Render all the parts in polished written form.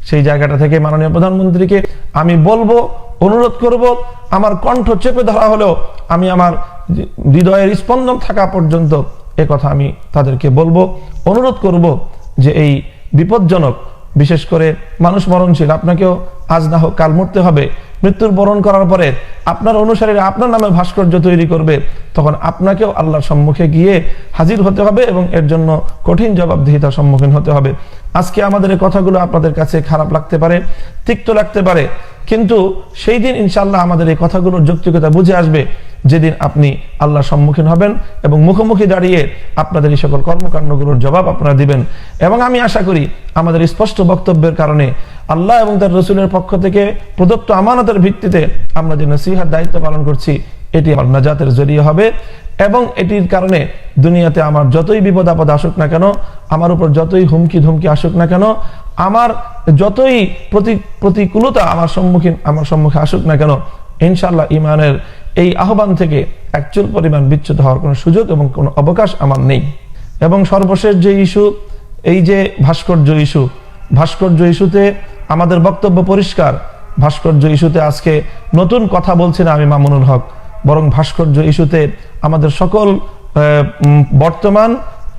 সেই জায়গাটা থেকে মাননীয় প্রধানমন্ত্রীকে আমি বলবো, অনুরোধ করব, আমার কণ্ঠ চেপে ধরা হলেও আমি আমার হৃদয়ের স্পন্দন থাকা পর্যন্ত এ কথা আমি তাদেরকে বলবো, অনুরোধ করব যে এই বিপজ্জনক, বিশেষ করে মানুষ মরণশীল, আপনাকেও আজ না হোক কাল মরতে হবে। মৃত্যুর বরণ করার পরে আপনার অনুসারীরা আপনার নামে ভাস্কর্য তৈরি করবে, তখন আপনাকেও আল্লাহর সম্মুখে গিয়ে হাজির হতে হবে এবং এর জন্য কঠিন জবাবদিহিতার সম্মুখীন হতে হবে। আজকে আমাদের এই কথাগুলো আপনাদের কাছে খারাপ লাগতে পারে, তিক্ত লাগতে পারে, কিন্তু সেই দিন ইনশাআল্লাহ আমাদের এই কথাগুলোর যৌক্তিকতা বুঝে আসবে যেদিন আপনি আল্লাহর সম্মুখীন হবেন এবং মুখোমুখি দাঁড়িয়ে আপনাদের এই সকল কর্মকাণ্ডগুলোর জবাব আপনারা দিবেন। এবং আমি আশা করি আমাদের স্পষ্ট বক্তব্যের কারণে আল্লাহ এবং তার রসুলের পক্ষ থেকে প্রদত্ত আমানতের ভিত্তিতে আমরা যে নসিহার দায়িত্ব পালন করছি, এটি আমার নাজাতের জরিয়া হবে। এবং এটির কারণে দুনিয়াতে আমার যতই বিপদ আপদ আসুক না কেন, আমার উপর যতই হুমকি ধুমকি আসুক না কেন, আমার যতই প্রতিকূলতা আমার সম্মুখে আসুক না কেন, ইনশাআল্লাহ ইমানের এই আহ্বান থেকে একচুল পরিমাণ বিচ্যুত হওয়ার কোনো সুযোগ এবং কোনো অবকাশ আমার নেই। এবং সর্বশেষ যে ইস্যু, এই যে ভাস্কর্য ইস্যুতে আমাদের বক্তব্য পরিষ্কার। ভাস্কর্য ইস্যুতে আজকে নতুন কথা বলছি না আমি মামুনুল হক, বরং ভাস্কর্য ইস্যুতে আমাদের সকল বর্তমান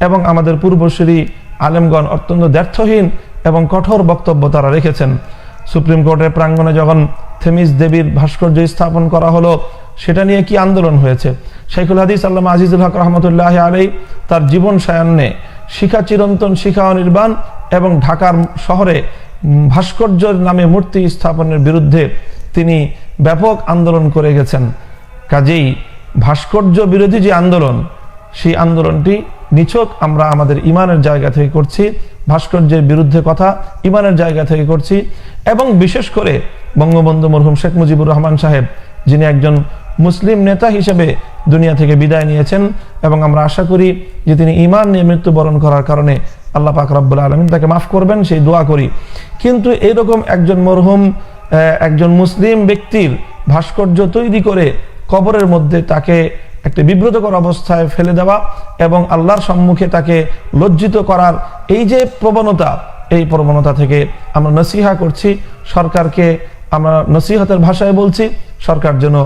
এবং আমাদের পূর্বসূরি আলেমগণ অত্যন্ত দ্ব্যর্থহীন এবং কঠোর বক্তব্য তারা রেখেছেন। সুপ্রিম কোর্টের প্রাঙ্গণে যখন থেমিস দেবীর ভাস্কর্য স্থাপন করা হলো, সেটা নিয়ে কি আন্দোলন হয়েছে। শাইখুল হাদিস আল্লামা আজিজুল হক রহমতুল্লাহ আলাইহি তার জীবন সায়ান্নে শিখা চিরন্তন, শিখা অনির্বাণ এবং ঢাকার শহরে ভাস্কর্যের নামে মূর্তি স্থাপনের বিরুদ্ধে তিনি ব্যাপক আন্দোলন করে গেছেন। কাজেই ভাস্কর্য বিরোধী যে আন্দোলন, সেই আন্দোলনটি নিছক আমরা আমাদের ইমানের জায়গা থেকে করছি, ভাস্কর্যের বিরুদ্ধে কথা ইমানের জায়গা থেকে করছি। এবং বিশেষ করে বঙ্গবন্ধু মরহুম শেখ মুজিবুর রহমান সাহেব, যিনি একজন মুসলিম নেতা হিসেবে দুনিয়া থেকে বিদায় নিয়েছেন, এবং আমরা আশা করি যে তিনি ঈমান নিয়ে মৃত্যুবরণ করার কারণে আল্লাহ পাক রব্বুল আলামিন তাকে মাফ করবেন, সেই দোয়া করি। কিন্তু এইরকম একজন মরহুম একজন মুসলিম ব্যক্তির ভাস্কর্য তৈরি করে কবরের মধ্যে তাকে একটা বিব্রতকর অবস্থায় ফেলে দেওয়া এবং আল্লাহর সম্মুখে তাকে লজ্জিত করার এই যে প্রবণতা, এই প্রবণতা থেকে আমরা নসিহা করছি সরকারকে, আমরা নসিহতের ভাষায় বলছি সরকার যেন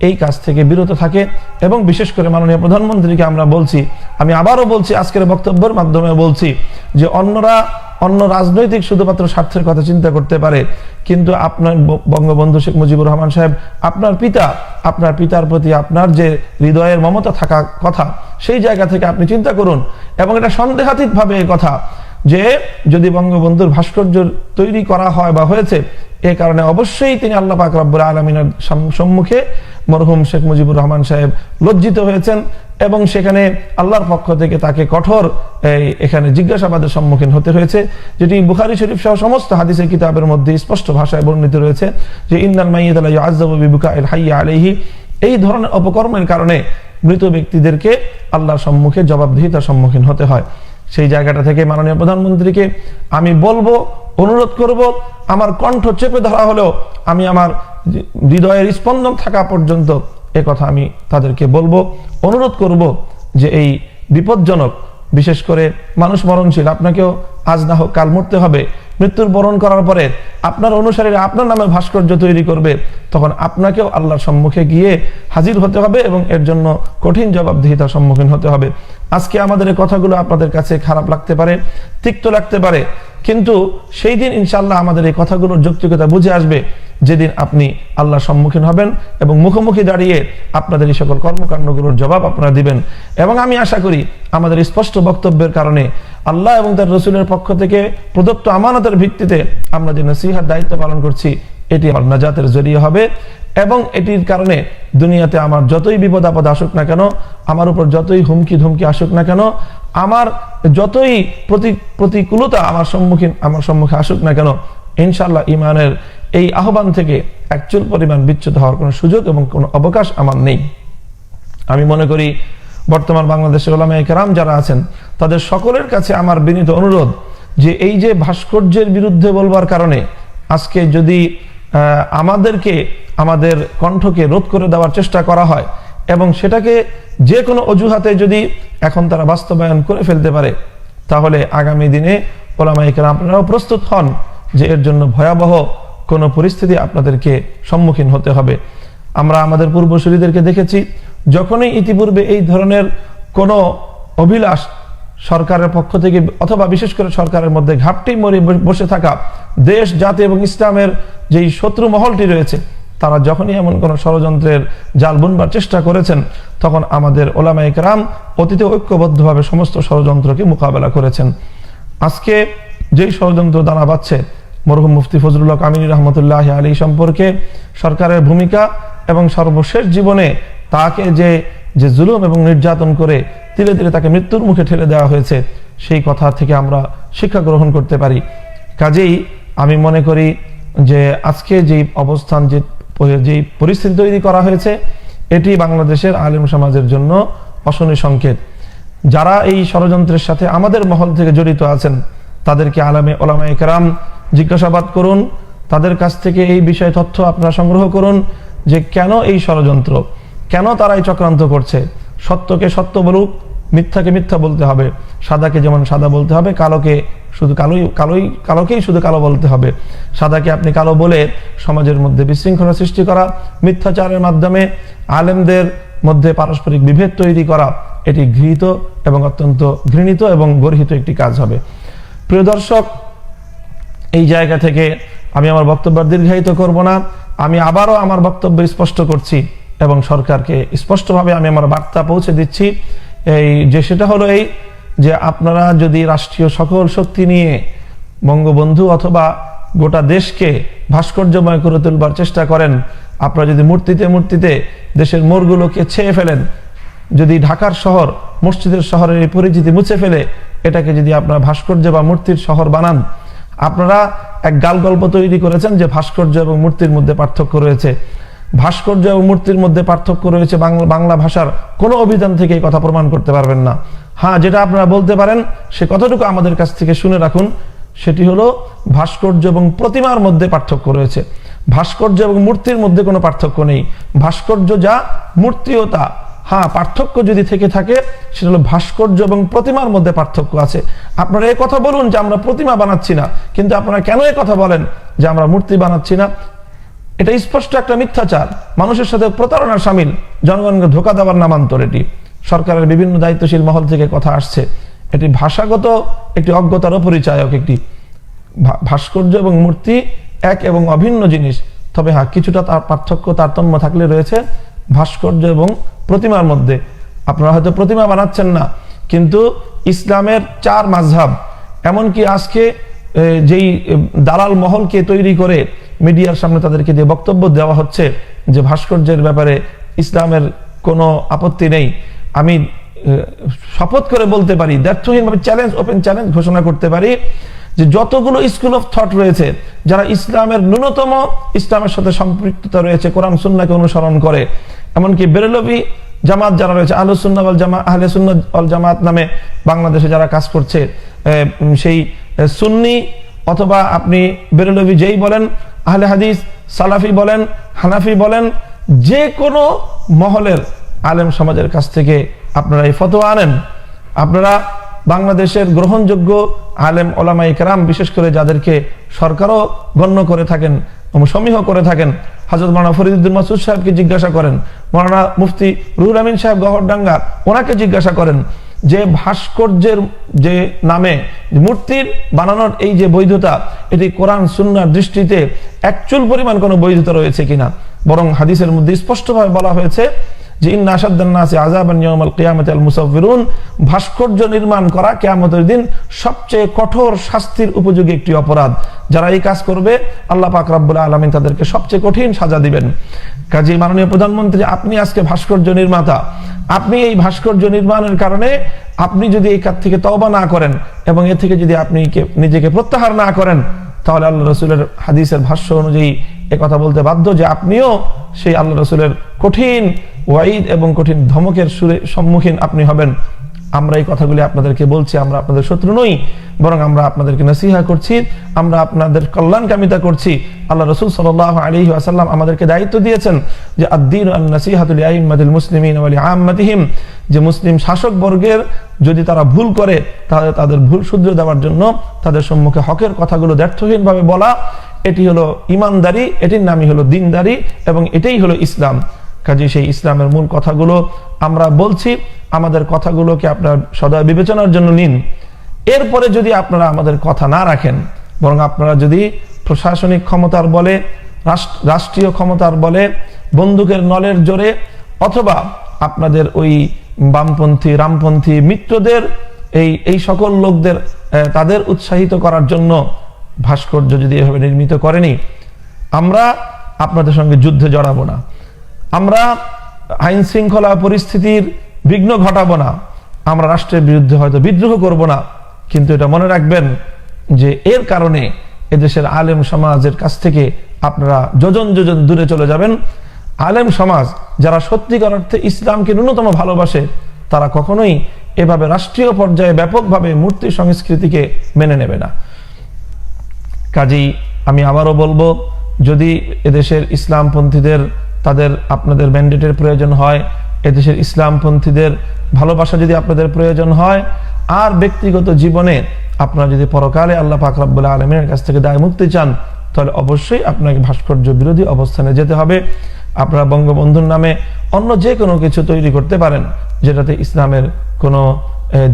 এই কাজ থেকে বিরত থাকে। এবং বিশেষ করে মাননীয় প্রধানমন্ত্রীকে আমরা বলছি, আমি আবারও বলছি, আজকের বক্তব্যের মাধ্যমে বলছি যে অন্য রাজনৈতিক শুধুমাত্র স্বার্থের কথা চিন্তা করতে পারে, কিন্তু আপনার বঙ্গবন্ধু শেখ মুজিবুর রহমান সাহেব, আপনার পিতার প্রতি আপনার যে হৃদয়ের মমতা থাকা কথা, সেই জায়গা থেকে আপনি চিন্তা করুন। এবং এটা সন্দেহাতীত ভাবে কথা যে যদি বঙ্গবন্ধুর ভাস্কর্য তৈরি করা হয় বা হয়েছে, এ কারণে অবশ্যই তিনি আল্লাহ পাক রব্বুল আলামিনের সম্মুখে মরহুম শেখ মুজিবুর রহমান সাহেব লজ্জিত হয়েছেন এবং সেখানে আল্লাহর পক্ষ থেকে তাকে কঠোর এখানে জিজ্ঞাসাবাদের সম্মুখীন হতে হয়েছে, যেটি বুখারী শরীফ সহ সমস্ত হাদিসের কিতাবের মধ্যে স্পষ্ট ভাষায় বর্ণিত রয়েছে যে ইন্নাল মাইয়িতা লা ইউআযাবু বিবুকাইল হাইয়্যি আলাইহি। এই ধরনের অপকর্মের কারণে মৃত ব্যক্তিদেরকে আল্লাহর সম্মুখে জবাবদিহিতার সম্মুখীন হতে হয়। সেই জায়গাটা থেকে মাননীয় প্রধানমন্ত্রীকে আমি বলবো, অনুরোধ করব, আমার কণ্ঠ চেপে ধরা হলেও আমি আমার হৃদয়ের স্পন্দন থাকা পর্যন্ত এ কথা আমি তাদেরকে বলবো, অনুরোধ করব যে এই বিপজ্জনক, বিশেষ করে মানুষ মরণশীল, আপনাকেও আজ না হোক কাল মরতে হবে। মৃত্যুর বরণ করার পরে আপনার অনুসারীরা আপনার নামে ভাস্কর্য তৈরি করবে, তখন আপনাকেও আল্লাহর সম্মুখে গিয়ে হাজির হতে হবে এবং এর জন্য কঠিন জবাবদিহিতার সম্মুখীন হতে হবে। আজকে আমাদের এই কথাগুলো আপনাদের কাছে খারাপ লাগতে পারে, তিক্ত লাগতে পারে, কিন্তু সেই দিন ইনশাআল্লাহ আমাদের এই কথাগুলোর যৌক্তিকতা বুঝে আসবে যেদিন আপনি আল্লাহর সম্মুখীন হবেন এবং মুখোমুখি দাঁড়িয়ে আপনাদের এই সকল কর্মকাণ্ডগুলোর জবাব আপনারা দিবেন। এবং আমি আশা করি আমাদের স্পষ্ট বক্তব্যের কারণে আল্লাহ এবং তার রসুলের পক্ষ থেকে প্রদত্ত আমানতের ভিত্তিতে আমরা যে নসিহার দায়িত্ব পালন করছি, এটি আমার নাজাতের জরিয়া হবে। এবং এটির কারণে দুনিয়াতে আমার যতই বিপদ আপদ আসুক না কেন, আমার উপর যতই হুমকি ধুমকি আসুক না কেন, আমার যতই প্রতিকূলতা আমার সম্মুখে আসুক না কেন, ইনশাআল্লাহ ইমানের এই আহ্বান থেকে একচুল পরিমাণ বিচ্যুত হওয়ার কোনো সুযোগ এবং কোনো অবকাশ আমার নেই। আমি মনে করি বর্তমান বাংলাদেশের উলামায়ে কেরাম যারা আছেন, তাদের সকলের কাছে আমার বিনীত অনুরোধ যে এই যে ভাস্কর্যের বিরুদ্ধে বলবার কারণে আজকে যদি আমাদেরকে আমাদের কণ্ঠকে রোধ করে দেওয়ার চেষ্টা করা হয় এবং সেটাকে যে কোনো অজুহাতে যদি এখন তারা বাস্তবায়ন করে ফেলতে পারে, তাহলে আগামী দিনে উলামায়ে কেরাম আপনারাও প্রস্তুত হন যে এর জন্য ভয়াবহ কোনো পরিস্থিতি আপনাদেরকে সম্মুখীন হতে হবে। আমরা আমাদের পূর্বসূরীদেরকে দেখেছি, যখনই ইতিপূর্বে এই ধরনের কোনো অভিলাষ সরকারের পক্ষ থেকে অথবা বিশেষ করে সরকারের মধ্যে ঘাপটি মরে বসে থাকা দেশ, জাতি এবং ইসলামের যেই শত্রু মহলটি রয়েছে, তারা যখনই এমন কোনো ষড়যন্ত্রের জাল বুনবার চেষ্টা করেছেন, তখন আমাদের ওলামায়ে কেরাম অতীতে ঐক্যবদ্ধভাবে সমস্ত ষড়যন্ত্রকে মোকাবেলা করেছেন। আজকে যেই ষড়যন্ত্র দানা বাঁধছে মরহুম মুফতি ফজলুল হক আমিনী রহমতুল্লাহ আলাইহি সম্পর্কে সরকারের ভূমিকা এবং সর্বশেষ জীবনে তাকে যে জুলুম এবং নির্যাতন করে ধীরে ধীরে তাকে মৃত্যুর মুখে ঠেলে দেওয়া হয়েছে, সেই কথা থেকে আমরা শিক্ষা গ্রহণ করতে পারি। কাজেই আমি মনে করি যে আজকে যেই অবস্থান, যেই পরিস্থিতি তৈরি করা হয়েছে, এটি বাংলাদেশের আলেম সমাজের জন্য অশনি সংকেত। যারা এই ষড়যন্ত্রের সাথে আমাদের মহল থেকে জড়িত আছেন, তাদেরকে ওলামায়ে কেরাম জিজ্ঞাসাবাদ করুন, তাদের কাছ থেকে এই বিষয়ে তথ্য আপনারা সংগ্রহ করুন যে কেন এই ষড়যন্ত্র, কেন তারা এই চক্রান্ত করছে। সত্যকে সত্য বলুক, মিথ্যাকে মিথ্যা বলতে হবে, সাদাকে যেমন সাদা বলতে হবে, কালোকে শুধু কালোকেই শুধু কালো বলতে হবে। সাদাকে আপনি কালো বলে সমাজের মধ্যে বিশৃঙ্খলা সৃষ্টি করা, মিথ্যাচারের মাধ্যমে আলেমদের মধ্যে পারস্পরিক বিভেদ তৈরি করা, এটি ঘৃণিত এবং অত্যন্ত ঘৃণিত এবং গর্হিত একটি কাজ হবে। প্রিয় দর্শক, এই জায়গা থেকে আমি আমার বক্তব্য দীর্ঘায়িত করব না। আমি আবারও আমার বক্তব্য স্পষ্ট করছি এবং সরকারকে স্পষ্টভাবে আমি আমার বার্তা পৌঁছে দিচ্ছি, সেটা হলো এই যে আপনারা যদি রাষ্ট্রীয় সকল শক্তি নিয়ে বঙ্গবন্ধু অথবা গোটা দেশকে ভাস্কর্যময় করে তুলবার চেষ্টা করেন, আপনারা যদি মূর্তিতে দেশের মোড়গুলোকে ছেয়ে ফেলেন, যদি ঢাকার শহর মসজিদের শহরের এই পরিচিতি মুছে ফেলে এটাকে যদি আপনারা ভাস্কর্য বা মূর্তির শহর বানান, আপনারা এক গালগল্প তৈরি করেছেন যে ভাস্কর্য এবং মূর্তির মধ্যে পার্থক্য রয়েছে। ভাস্কর্য এবং মূর্তির মধ্যে পার্থক্য রয়েছে বাংলা ভাষার কোনো অভিধান থেকে এই কথা প্রমাণ করতে পারবেন না। হ্যাঁ, যেটা আপনারা বলতে পারেন সে কতটুকু আমাদের কাছ থেকে শুনে রাখুন, সেটি হলো ভাস্কর্য এবং প্রতিমার মধ্যে পার্থক্য রয়েছে। ভাস্কর্য এবং মূর্তির মধ্যে কোনো পার্থক্য নেই। ভাস্কর্য যা, মূর্তিও তা। হ্যাঁ, পার্থক্য যদি থেকে থাকে সেটা হলো ভাস্কর্য এবং প্রতিমার মধ্যে পার্থক্য আছে। আপনারা এই কথা বলুন যে আমরা প্রতিমা বানাচ্ছি না, কিন্তু আপনারা কেন এই কথা বলেন যে আমরা মূর্তি বানাচ্ছি না? এটা স্পষ্ট একটা মিথ্যাচার, মানুষের সাথে প্রতারণার শামিল, জনগণকে ধোঁকা দেওয়ার নামান্তর। এটি সরকারের বিভিন্ন দায়িত্বশীল মহল থেকে কথা আসছে। এটি ভাষাগত একটি অজ্ঞতারও পরিচায়ক। একটি ভাস্কর্য এবং মূর্তি এক এবং অভিন্ন জিনিস, তবে হ্যাঁ কিছুটা তার পার্থক্য তারতম্য থাকলে রয়েছে ভাস্কর্য এবং প্রতিমার মধ্যে। আপনারা হয়তো প্রতিমা বানাচ্ছেন না, কিন্তু ইসলামের 4 মাযহাব, এমনকি আজকে যেই দালাল মহলকে তৈরি করে মিডিয়ার সামনে তাদেরকে দিয়ে বক্তব্য দেওয়া হচ্ছে যে ভাস্কর্যের ব্যাপারে ইসলামের কোনো আপত্তি নেই, আমি শপথ করে বলতে পারি, দ্ব্যর্থহীনভাবে ওপেন চ্যালেঞ্জ ঘোষণা করতে পারি যে যতগুলো স্কুল অফ থট রয়েছে, যারা ইসলামের ন্যূনতম ইসলামের সাথে সম্পৃক্ততা রয়েছে, কোরআন সুন্নাহকে অনুসরণ করে, এমনকি বেরেলভি জামাত যারা রয়েছে, আহলে সুন্নাহ ওয়াল জামাত নামে বাংলাদেশে যারা কাজ করছে, সেই সুন্নি অথবা আপনি বেরেলভি যেই বলেন, আহলে হাদিস, সালাফি বলেন, হানাফি বলেন, যে কোনো মহলের আলেম সমাজের কাছ থেকে আপনারা এই ফতোয়া আনেন। আপনারা বাংলাদেশের গ্রহণযোগ্য আলেম ওলামায়ে কেরাম, বিশেষ করে যাদেরকে সরকারও গণ্য করে থাকেন, সমীহ করে থাকেন, হযরত মাওলানা ফরিদুদ্দীন মাসউদ সাহেবকে জিজ্ঞাসা করেন, মাওলানা মুফতি রুহুল আমিন সাহেব গহরডাঙ্গা, ওনাকে জিজ্ঞাসা করেন যে ভাস্কর্যের যে নামে মূর্তির বানানোর এই যে বৈধতা, এটি কোরআন সুন্নাহর দৃষ্টিতে একচুল পরিমাণ কোনো বৈধতা রয়েছে কিনা। বরং হাদিসের মধ্যে স্পষ্টভাবে বলা হয়েছে যে ইন্না আশাদ্দান নাসি আযাবান ইয়াউমাল কিয়ামাতি আল মুসাফফিরুন, ভাস্কর্য নির্মাণ করা কিয়ামতের দিন সবচেয়ে কঠোর শাস্তির উপযোগী একটি অপরাধ। যারা এই কাজ করবে আল্লাহ পাক রব্বুল আলামিন তাদেরকে সবচেয়ে কঠিন সাজা দিবেন। কাজেই মাননীয় প্রধানমন্ত্রী, আপনি আজকে ভাস্কর্য নির্মাতা, আপনি এই ভাস্কর্য নির্মাণের কারণে আপনি যদি এই কাজ থেকে তওবা না করেন এবং এ থেকে যদি আপনি নিজেকে প্রত্যাহার না করেন, তাহলে আল্লাহ রসুলের হাদিসের ভাষ্য অনুযায়ী কথা বলতে বাধ্য যে আপনিও সেই আল্লাহ রসুলের কঠিন ওয়াইদ এবং কঠিন ধমকের সম্মুখীন আপনি হবেন। আমরা এই কথাগুলি আপনাদেরকে বলছি, আমরা আপনাদের শত্রু নই, বরং আমরা আপনাদেরকে নসিহা করছি, আমরা আপনাদের কল্যাণকামিতা করছি। আল্লাহ রাসূল সাল্লাল্লাহু আলাইহি ওয়াসাল্লাম আমাদেরকে দায়িত্ব দিয়েছেন যে আদ-দীনু আন-নাসিহাতু লিআইম্মাতিল মুসলিমিন ওয়া লিআম্মাতিহিম, যে মুসলিম শাসক বর্গের যদি তারা ভুল করে তাহলে তাদের ভুল শুধরে দেওয়ার জন্য তাদের সম্মুখে হকের কথাগুলো দ্ব্যর্থহীনভাবে বলা, এটি হলো ইমানদারি, এটির নামই হলো দিনদারি, এবং এটাই হলো ইসলাম। কাজে সেই ইসলামের মূল কথাগুলো আমরা বলছি, আমাদের কথাগুলোকে আপনার সদয় বিবেচনার জন্য নিন। এরপরে যদি আপনারা আমাদের কথা না রাখেন, বরং আপনারা যদি প্রশাসনিক ক্ষমতার বলে, রাষ্ট্রীয় ক্ষমতার বলে, বন্দুকের নলের জোরে, অথবা আপনাদের ওই বামপন্থী রামপন্থী মিত্রদের এই সকল লোকদের তাদের উৎসাহিত করার জন্য ভাস্কর্য যদি এভাবে নির্মিত করেনি, আমরা আপনাদের সঙ্গে যুদ্ধে জড়াবো না, আমরা আইন শৃঙ্খলা পরিস্থিতির বিঘ্ন ঘটাবো না, আমরা রাষ্ট্রের বিরুদ্ধে হয়তো বিদ্রোহ করব না, কিন্তু এটা মনে রাখবেন যে এর কারণে এদেশের আলেম সমাজের কাছ থেকে আপনারা যোজন যোজন দূরে চলে যাবেন। আলেম সমাজ যারা সত্যিকার অর্থে ইসলামকে ন্যূনতম ভালোবাসে, তারা কখনোই এভাবে রাষ্ট্রীয় পর্যায়ে ব্যাপকভাবে মূর্তি সংস্কৃতিকে মেনে নেবে না। কাজেই আমি আবারও বলবো, যদি এদেশের ইসলামপন্থীদের তাদের আপনাদের ম্যান্ডেটের প্রয়োজন হয়, এদেশের ইসলামপন্থীদের ভালোবাসা যদি আপনাদের প্রয়োজন হয়, আর ব্যক্তিগত জীবনে আপনারা যদি পরকালে আল্লাহ পাক রব্বুল আলামিনের কাছ থেকে দায় মুক্তি চান, তাহলে অবশ্যই আপনাকে ভাস্কর্য বিরোধী অবস্থানে যেতে হবে। আপনারা বঙ্গবন্ধুর নামে অন্য যে কোনো কিছু তৈরি করতে পারেন যেটাতে ইসলামের কোনো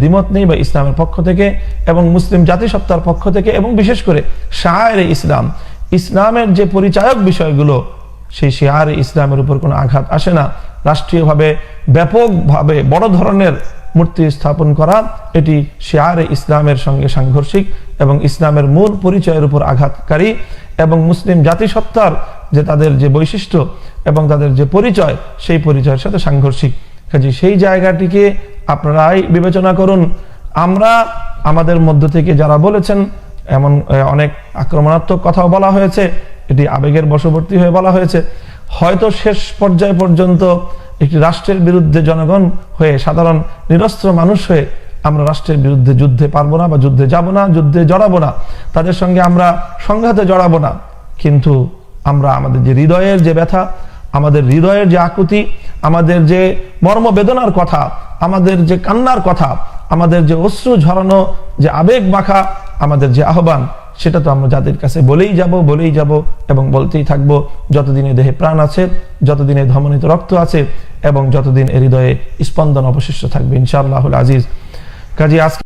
দ্বিমত নেই, বা ইসলামের পক্ষ থেকে এবং মুসলিম জাতিসত্তার পক্ষ থেকে, এবং বিশেষ করে শাআইরে ইসলাম, ইসলামের যে পরিচায়ক বিষয়গুলো, সেই শাআইরে ইসলামের উপর কোনো আঘাত আসে না। রাষ্ট্রীয়ভাবে ব্যাপকভাবে বড় ধরনের মূর্তি স্থাপন করা, এটি শাআইরে ইসলামের সঙ্গে সাংঘর্ষিক এবং ইসলামের মূল পরিচয়ের উপর আঘাতকারী, এবং মুসলিম জাতিসত্তার যে তাদের যে বৈশিষ্ট্য এবং তাদের যে পরিচয়, সেই পরিচয়ের সাথে সাংঘর্ষিক। কাজে সেই জায়গাটিকে আপনারাই বিবেচনা করুন। আমরা আমাদের মধ্য থেকে যারা বলেছেন, এমন অনেক আক্রমণাত্মক কথাও বলা হয়েছে, এটি আবেগের বশবর্তী হয়ে বলা হয়েছে। হয়তো শেষ পর্যায় পর্যন্ত একটি রাষ্ট্রের বিরুদ্ধে জনগণ হয়ে, সাধারণ নিরস্ত্র মানুষ হয়ে আমরা রাষ্ট্রের বিরুদ্ধে যুদ্ধে পারবো না, বা যুদ্ধে যাব না, যুদ্ধে জড়াবো না, তাদের সঙ্গে আমরা সংঘাতে জড়াবো না। কিন্তু আমরা আমাদের যে হৃদয়ের যে ব্যথা, আমাদের হৃদয়ের যে আকুতি, আমাদের যে মর্মবেদনার কথা, আমাদের যে কান্নার কথা, আমাদের যে অশ্রু ঝরানো যে আবেগ মাখা আমাদের যে আহ্বান, সেটা তো আমরা জাতির কাছে বলেই যাব এবং বলতেই থাকবো, যতদিনে দেহে প্রাণ আছে, যতদিনে ধমনীত রক্ত আছে, এবং যতদিন এর হৃদয়ে স্পন্দন অবশিষ্ট থাকবে ইনশাআল্লাহুল আজিজ। কাজে আজকে